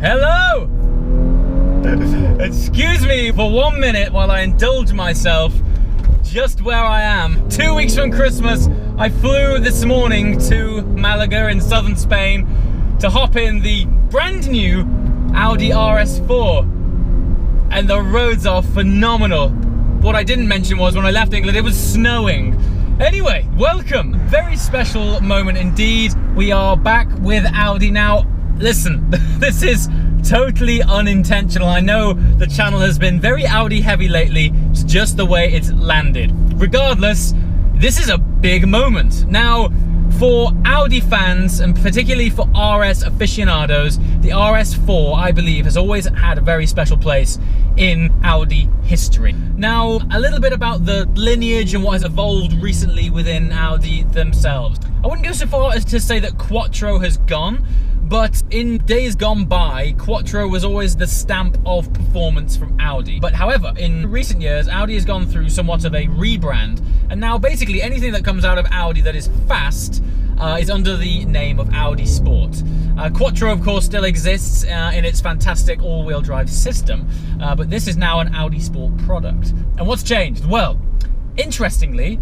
Hello! Excuse me for 1 minute while I indulge myself just where I am. 2 weeks from Christmas, I flew this morning to Malaga in southern Spain to hop in the brand new Audi RS4. And the roads are phenomenal. What I didn't mention was when I left England, it was snowing. Anyway, welcome. Very special moment indeed. We are back with Audi now. Listen, this is totally unintentional. I know the channel has been very Audi heavy lately. It's just the way it's landed. Regardless, this is a big moment. Now, for Audi fans, and particularly for RS aficionados, the RS4, I believe, has always had a very special place in Audi history. Now, a little bit about the lineage and what has evolved recently within Audi themselves. I wouldn't go so far as to say that Quattro has gone, but in days gone by, Quattro was always the stamp of performance from Audi. But however, in recent years, Audi has gone through somewhat of a rebrand, and now basically anything that comes out of Audi that is fast is under the name of Audi Sport. Quattro, of course, still exists in its fantastic all-wheel drive system, but this is now an Audi Sport product. And what's changed? Well, interestingly,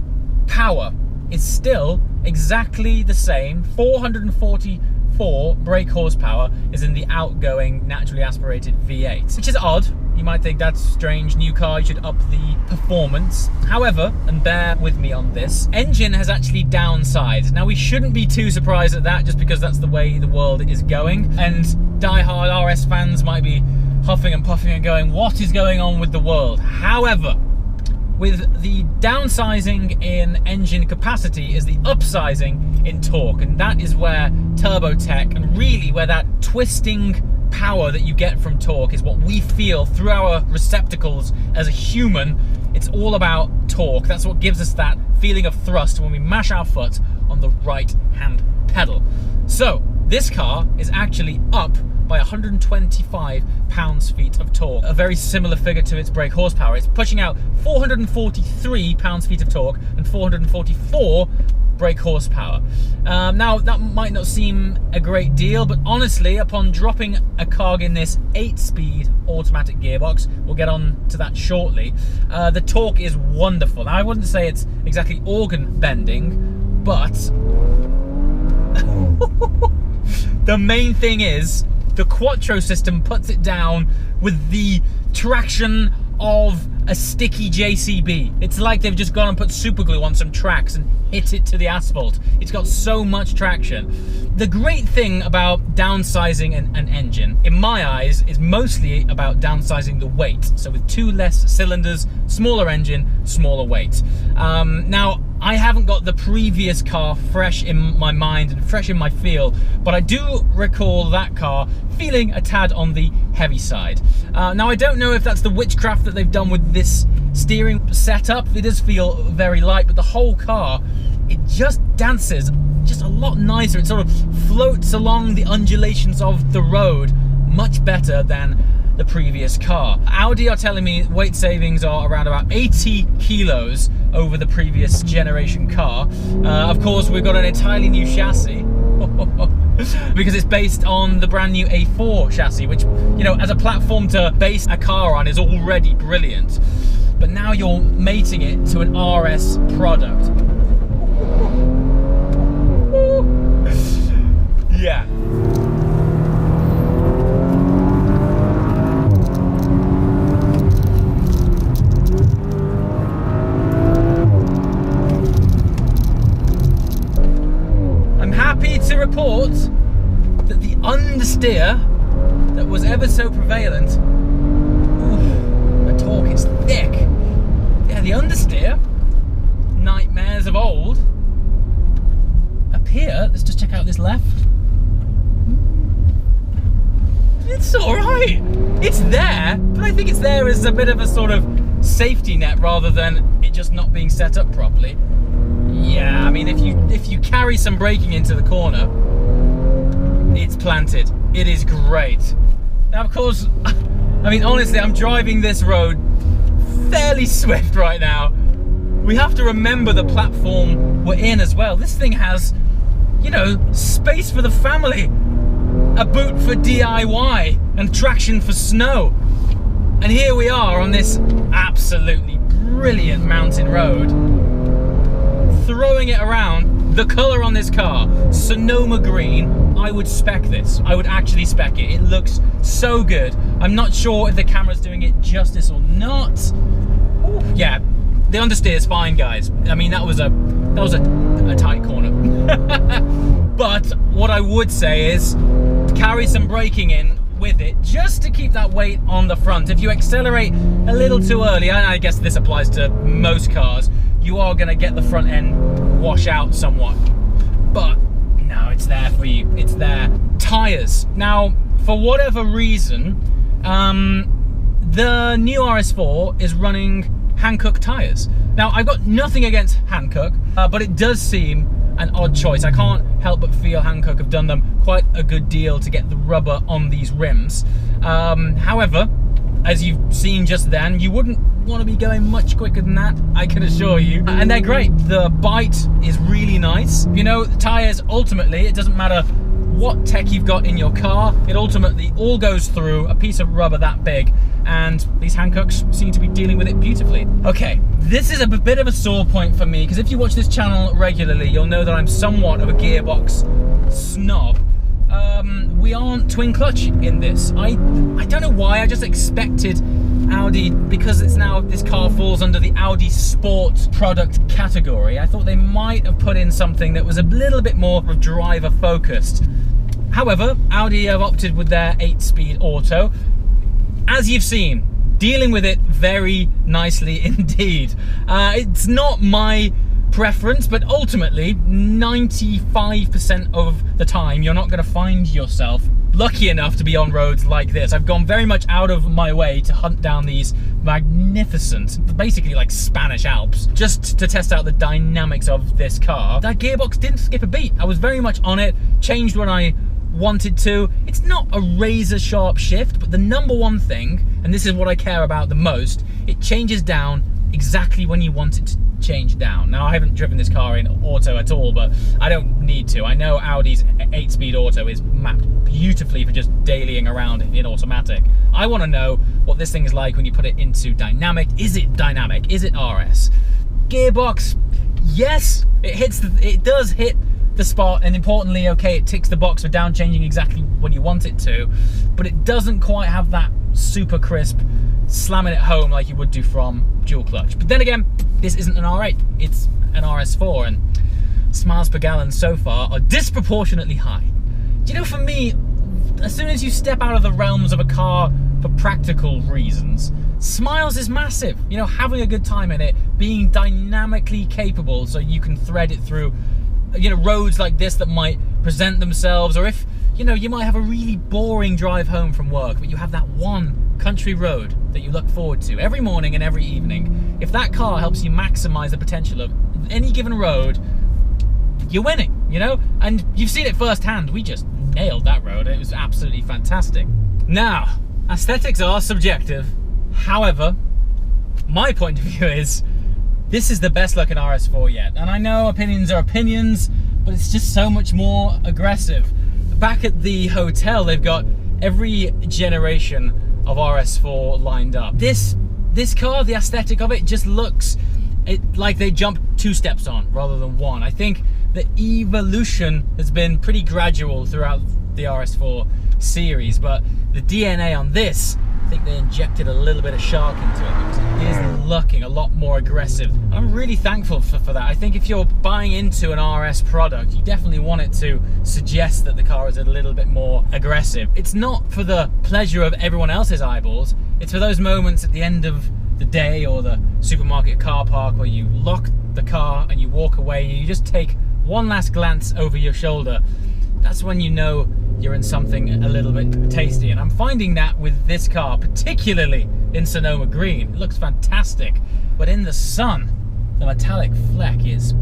power is still exactly the same. 444 brake horsepower is in the outgoing naturally aspirated V8, which is odd. You might think that's strange, new car, you should up the performance. However, and bear with me on this, engine has actually downsized. Now we shouldn't be too surprised at that just because that's the way the world is going. And die-hard RS fans might be huffing and puffing and going, what is going on with the world? However, with the downsizing in engine capacity is the upsizing in torque, and that is where turbo tech and really where that twisting power that you get from torque is what we feel through our receptacles as a human. It's all about torque. That's what gives us that feeling of thrust when we mash our foot on the right hand pedal. So this car is actually up by 125 pounds-feet of torque, a very similar figure to its brake horsepower. It's pushing out 443 pounds-feet of torque and 444 brake horsepower. Now, that might not seem a great deal, but honestly, upon dropping a cog in this 8-speed automatic gearbox, we'll get on to that shortly, the torque is wonderful. Now, I wouldn't say it's exactly organ bending, but the main thing is the Quattro system puts it down with the traction of a sticky JCB. It's like they've just gone and put super glue on some tracks and hit it to the asphalt. It's got so much traction. The great thing about downsizing an engine, in my eyes, is mostly about downsizing the weight. So with 2 less cylinders, smaller engine, smaller weight. Now, I haven't got the previous car fresh in my mind and fresh in my feel, but I do recall that car feeling a tad on the heavy side. Now, I don't know if that's the witchcraft that they've done with this steering setup. It does feel very light, but the whole car, it just dances just a lot nicer. It sort of floats along the undulations of the road much better than the previous car. Audi are telling me weight savings are around about 80 kilos over the previous generation car. Of course, we've got an entirely new chassis because it's based on the brand new A4 chassis, which, you know, as a platform to base a car on is already brilliant. But now you're mating it to an RS product. Yeah. To report that the understeer that was ever so prevalent, the torque is thick. Yeah, the understeer nightmares of old appear. Let's just check out this left. It's alright. It's there, but I think it's there as a bit of a sort of safety net rather than it just not being set up properly. Yeah, I mean, if you carry some braking into the corner, it's planted. It is great. Now, of course, I mean, honestly, I'm driving this road fairly swift right now. We have to remember the platform we're in as well. This thing has, you know, space for the family. a boot for DIY and traction for snow. And here we are on this absolutely brilliant mountain road, throwing it around. The colour on this car, Sonoma green, I would spec this. I would actually spec it. It looks so good. I'm not sure if the camera's doing it justice or not. Ooh, yeah, the understeer's fine, guys. I mean, that was a tight corner. But what I would say is carry some braking in with it, just to keep that weight on the front. If you accelerate a little too early, and I guess this applies to most cars, you are going to get the front end wash out somewhat. But no, it's there for you. It's there. Tires. Now, for whatever reason, the new RS4 is running Hankook tires. Now, I've got nothing against Hankook, but it does seem an odd choice. I can't help but feel Hankook have done them quite a good deal to get the rubber on these rims. However, as you've seen just then, you wouldn't want to be going much quicker than that, I can assure you. And they're great. The bite is really nice. You know, the tires, ultimately, it doesn't matter what tech you've got in your car, it ultimately all goes through a piece of rubber that big, and these Hankooks seem to be dealing with it beautifully. Okay, this is a bit of a sore point for me, because if you watch this channel regularly, you'll know that I'm somewhat of a gearbox snob. We aren't twin clutch in this. I don't know why, I just expected Audi, because it's now, this car falls under the Audi sports product category, I thought they might have put in something that was a little bit more driver focused. However, Audi have opted with their 8-speed auto. As you've seen, dealing with it very nicely indeed. It's not my preference, but ultimately 95% of the time you're not going to find yourself lucky enough to be on roads like this. I've gone very much out of my way to hunt down these magnificent, basically like Spanish Alps, just to test out the dynamics of this car. That gearbox didn't skip a beat. I was very much on it, changed when I wanted to. It's not a razor sharp shift, but the number one thing, and this is what I care about the most, it changes down exactly when you want it to change down. Now, I haven't driven this car in auto at all, but I don't need to. I know Audi's 8-speed auto is mapped beautifully for just dailying around in automatic. I want to know what this thing is like when you put it into dynamic. Is it dynamic? Is it RS? Gearbox, yes, it does hit the spot, and importantly, okay, it ticks the box for down changing exactly when you want it to, but it doesn't quite have that super crisp slamming it home like you would do from dual clutch. But then again, this isn't an R8, it's an RS4, and miles per gallon so far are disproportionately high. Do you know, for me, as soon as you step out of the realms of a car for practical reasons, smiles is massive. You know, having a good time in it, being dynamically capable so you can thread it through, you know, roads like this that might present themselves, or if, you know, you might have a really boring drive home from work, but you have that one country road that you look forward to every morning and every evening. If that car helps you maximize the potential of any given road, you're winning, you know? And you've seen it firsthand. We just nailed that road. It was absolutely fantastic. Now, aesthetics are subjective. However, my point of view is this is the best looking RS4 yet. And I know opinions are opinions, but it's just so much more aggressive. Back at the hotel, they've got every generation of RS4 lined up. This car, the aesthetic of it just looks like they jumped 2 steps on rather than 1. I think the evolution has been pretty gradual throughout the RS4 series, but the DNA on this, I think they injected a little bit of shark into it because it is looking a lot more aggressive. I'm really thankful for that. I think if you're buying into an RS product, you definitely want it to suggest that the car is a little bit more aggressive. It's not for the pleasure of everyone else's eyeballs, it's for those moments at the end of the day or the supermarket car park where you lock the car and you walk away and you just take one last glance over your shoulder. That's when you know you're in something a little bit tasty. And I'm finding that with this car, particularly in Sonoma green. It looks fantastic, but in the sun, the metallic fleck is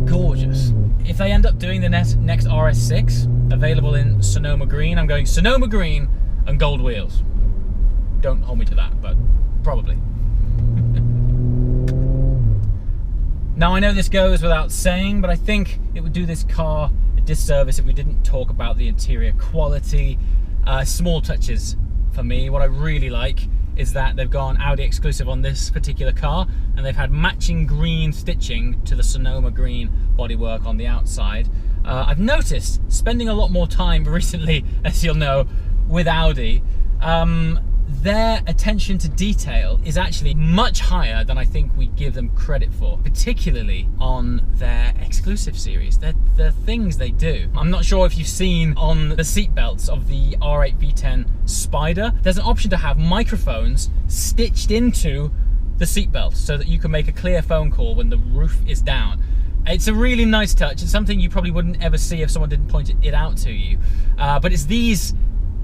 gorgeous. If they end up doing the next RS6 available in Sonoma green, I'm going Sonoma green and gold wheels. Don't hold me to that, but probably. Now, I know this goes without saying, but I think it would do this car a disservice if we didn't talk about the interior quality. Small touches for me. What I really like is that they've gone Audi exclusive on this particular car, and they've had matching green stitching to the Sonoma green bodywork on the outside. I've noticed, spending a lot more time recently, as you'll know, with Audi, their attention to detail is actually much higher than I think we give them credit for, particularly on their exclusive series. The things they do. I'm not sure if you've seen on the seat belts of the R8 V10 Spider, there's an option to have microphones stitched into the seat belt so that you can make a clear phone call when the roof is down. It's a really nice touch. It's something you probably wouldn't ever see if someone didn't point it out to you. But it's these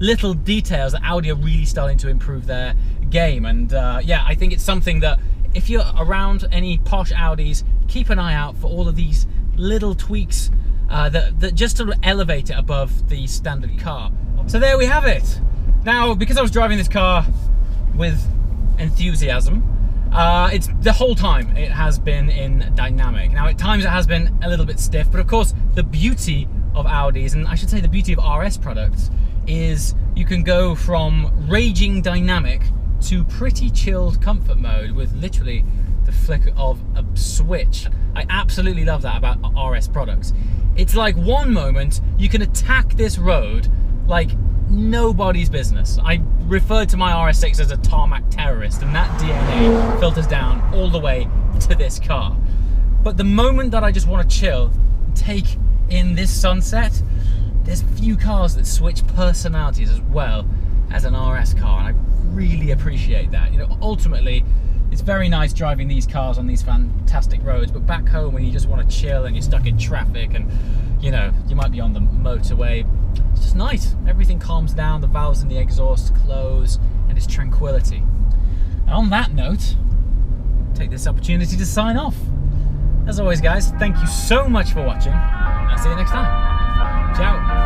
little details that Audi are really starting to improve their game, and yeah, I think it's something that if you're around any posh Audis, keep an eye out for all of these little tweaks that just sort of elevate it above the standard car. So there we have it. Now, because I was driving this car with enthusiasm, it's the whole time it has been in dynamic. Now, at times it has been a little bit stiff, but of course the beauty of Audis, and I should say the beauty of RS products, is you can go from raging dynamic to pretty chilled comfort mode with literally the flick of a switch. I absolutely love that about RS products. It's like one moment you can attack this road like nobody's business. I referred to my RS6 as a tarmac terrorist, and that DNA filters down all the way to this car. But the moment that I just want to chill, take in this sunset, there's few cars that switch personalities as well as an RS car, and I really appreciate that. You know, ultimately, it's very nice driving these cars on these fantastic roads, but back home when you just want to chill and you're stuck in traffic and, you know, you might be on the motorway, it's just nice. Everything calms down, the valves in the exhaust close, and it's tranquility. And on that note, take this opportunity to sign off. As always, guys, thank you so much for watching. I'll see you next time. Ciao.